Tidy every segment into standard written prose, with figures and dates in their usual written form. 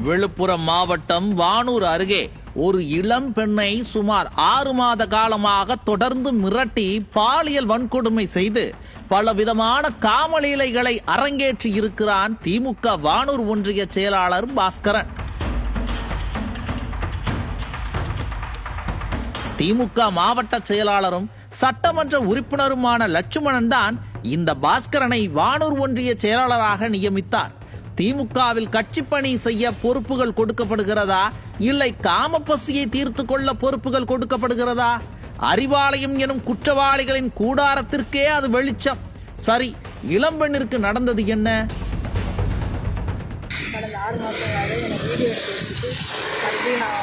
விழுப்புரம் மாவட்டம் வானூர் அருகே ஒரு இளம் பெண்ணை சுமார் 6 மாத காலமாக தொடர்ந்து மிரட்டி பாலியல் வன்கொடுமை செய்து பலவிதமான காமலீலைகளை அரங்கேற்றி இருக்கிறான் திமுக வானூர் ஒன்றிய செயலாளர் பாஸ்கரன். திமுக மாவட்ட செயலாளரும் சட்டமன்ற உறுப்பினருமான லட்சுமணன் தான் இந்த பாஸ்கரனை வானூர் ஒன்றிய செயலாளராக நியமித்தார். திமுகவில் கட்சி பணி செய்ய பொறுப்புகள் கொடுக்கப்படுகிறதா, இல்லை காமப்பசியை தீர்த்து கொள்ள பொறுப்புகள் கொடுக்கப்படுகிறதா? அறிவாலயம் எனும் குற்றவாளிகளின் கூடாரத்திற்கே அது வெளிச்சம். சரி, இளம்பெண்ணிற்கு நடந்தது என்ன? கடந்த 6 மாதங்களாக எனக்கு வீடியோ எடுத்து வச்சுட்டு மறுபடியும் நான்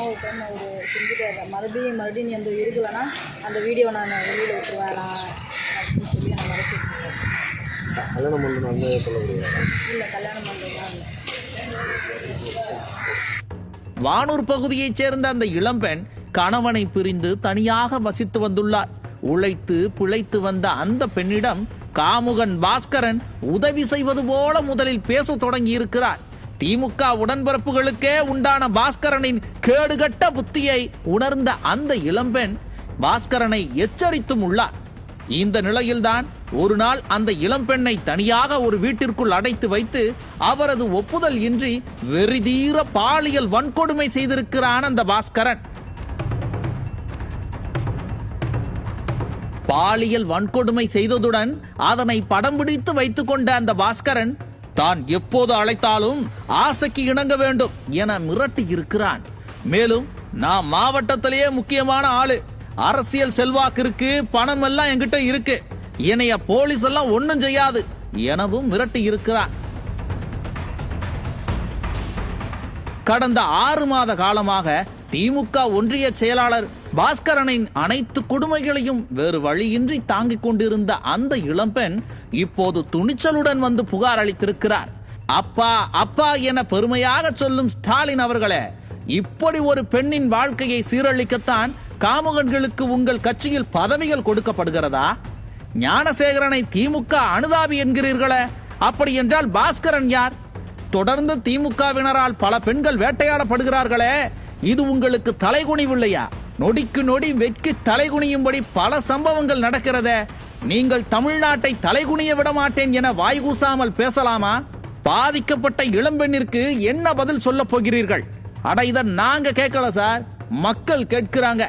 ஒரு டைம் ஒரு செஞ்சுட்டு மறுபடியும் நீ அந்த இருக்கலைன்னா அந்த வீடியோ நான் வெளியில் விட்டுருவேன் அப்படின்னு சொல்லி நான் மறைச்சிருக்கேன். கல்யாணம் பண்ணணும் இல்லை, கல்யாணம் பண்ணுறதுலாம் இல்லை. வானூர் பகுதியைச் சேர்ந்த அந்த இளம்பெண் கணவனை பிரிந்து தனியாக வசித்து வந்துள்ளார். உழைத்து பிழைத்து வந்த அந்த பெண்ணிடம் காமுகன் பாஸ்கரன் உதவி செய்வது போல முதலில் பேச தொடங்கி இருக்கிறார். திமுக உடன்பிறப்புகளுக்கே உண்டான பாஸ்கரனின் கேடுகட்ட புத்தியை உணர்ந்த அந்த இளம்பெண் பாஸ்கரனை எச்சரித்தும் உள்ளார். இந்த நிலையில்தான் ஒரு நாள் அந்த இளம்பெண்ணை தனியாக ஒரு வீட்டிற்குள் அடைத்து வைத்து அவரது ஒப்புதல் இன்றி வெறிதீர பாலியல் வன்கொடுமை செய்திருக்கிறான் அந்த பாஸ்கரன். பாலியல் வன்கொடுமை செய்ததுடன் அதனை படம் பிடித்து வைத்துக் கொண்ட அந்த பாஸ்கரன் தான் எப்போது அழைத்தாலும் ஆசைக்கு இணங்க வேண்டும் என மிரட்டி இருக்கிறான். மேலும் நான் மாவட்டத்திலேயே முக்கியமான ஆளு, அரசியல் செல்வாக்கு இருக்கு, பணம் எல்லாம் என்கிட்ட இருக்கு, என்னைய போலீஸ் எல்லாம் ஒன்னும் செய்யாது எனவும் மிரட்டி இருக்கிறான். கடந்த 6 மாத காலமாக திமுக ஒன்றிய செயலாளர் பாஸ்கரனின் அனைத்து கொடுமைகளையும் வேறு வழியின்றி தாங்கிக் கொண்டிருந்த அந்த இளம்பெண் இப்போது துணிச்சலுடன் வந்து புகார் அளித்திருக்கிறார். அப்பா அப்பா என பெருமையாக சொல்லும் ஸ்டாலின் அவர்களே, இப்படி ஒரு பெண்ணின் வாழ்க்கையை சீரழிக்கத்தான் காமுகன்களுக்கு உங்கள் கட்சியில் பதவிகள் கொடுக்கப்படுகிறதா? ஞானசேகரனை திமுக அனுதாபி என்கிறீர்களே, அப்படி என்றால் பாஸ்கரன் யார்? தொடர்ந்து திமுகவினரால் பல பெண்கள் வேட்டையாடப்படுகிறார்களே, இது உங்களுக்கு தலைகுனிவில்லையா? நொடிக்கு நொடி வெட்கி தலைகுனியும்படி பல சம்பவங்கள் நடக்கிறதே. நீங்கள் தமிழ்நாட்டை தலைகுனிய விட மாட்டேன் என வாய்கூசாமல் பேசலாமா? பாதிக்கப்பட்ட இளம்பெண்ணிற்கு என்ன பதில் சொல்ல போகிறீர்கள்? அட, இதை நாங்க கேட்கல சார், மக்கள் கேட்கிறாங்க.